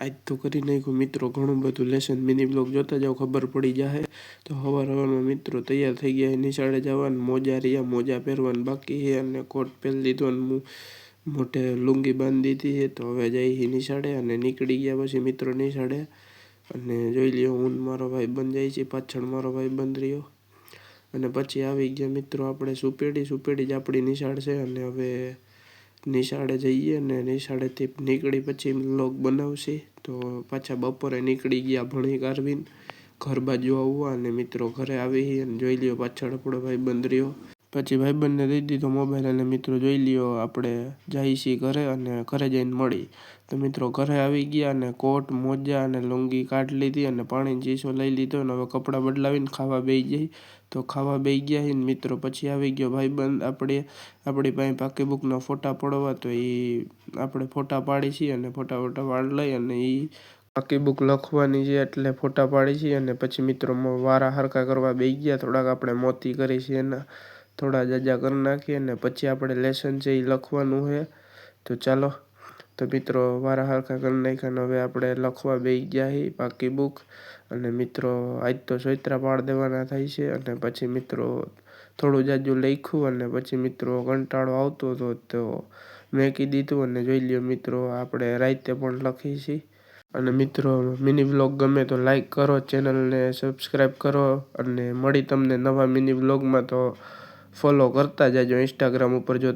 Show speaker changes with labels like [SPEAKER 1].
[SPEAKER 1] आज तो करी नाख्युं मित्रों घणुं बधुं लेसन। मिनी ब्लॉग जोता जाओ खबर पड़ी जाए। तो हवार मित्रों तैयार थई गया निशाळे जवान। मोजा रिया मोजा पहेरवान बाकी है अने कोट पहेरी लीधो अने मोटे लुंगी बांधी दीधी है। तो हवे जाई निशाळे अने નીકળી ગયા પછી मित्रों निशाळे अने જોઈ લ્યો હું મારો ભાઈબંધ જાય છે પાછળ મારો ભાઈબંધ રહ્યો અને પછી આવી ગયા मित्रों આપણે સુપેડી જ આપણી નિશાળ છે અને હવે નિશાળે જઈએ અને નિશાળેથી નીકળી પછી વ્લોગ બનાવશે। તો પાછા બપોરે નીકળી ગયા ભણી કારવીને ઘર બાજુ આવવા અને મિત્રો ઘરે આવી અને જોઈ લ્યો પાછળ આપણો ભાઈબંધ રહ્યો। પછી ભાઈબંધને દઈ દીધો મોબાઈલ અને મિત્રો જોઈ લ્યો આપણે જાય છીએ ઘરે અને ઘરે જઈને મળી। તો મિત્રો ઘરે આવી ગયા અને કોટ મોજા અને લુંગી કાઢી લીધી અને પાણીનો ચીસો લઈ લીધો અને હવે કપડાં બદલાવીને ખાવા બેસી જઈ। તો ખાવા બેસી ગયા છીએ મિત્રો પછી આવી ગયો ભાઈબંધ આપણી પાસે પાકીબુકના ફોટા પડવા। તો એ આપણે ફોટા પાડી છીએ અને ફોટા પાડી લઈ અને એ પાકીબુક લખવાની છે એટલે ફોટા પાડી છીએ અને પછી મિત્રો વારા હરખા કરવા બેસી ગયા। થોડાક આપણે મોતી કરી છે એના થોડા જાજા કરી નાખીએ અને પછી આપણે લેસન છે એ લખવાનું છે। તો ચાલો તો મિત્રો વારા હરખા કરી નાખ્યા હવે આપણે લખવા બેસી ગયા છીએ પાકીબુક અને મિત્રો આજ તો સોયત્રા પાડી દેવાના થાય છે અને પછી મિત્રો થોડું જાજુ લખ્યું અને પછી મિત્રો કંટાળો આવતો હતો તો મેકી દીધું અને જોઈ લ્યો મિત્રો આપણે રાતે પણ લખી છીએ। અને મિત્રો મિની વ્લોગ ગમે તો લાઈક કરો ચેનલને સબસ્ક્રાઈબ કરો અને મળી તમને નવા મિની વ્લોગમાં। તો ફોલો કરતા જાજો ઇન્સ્ટાગ્રામ ઉપર જો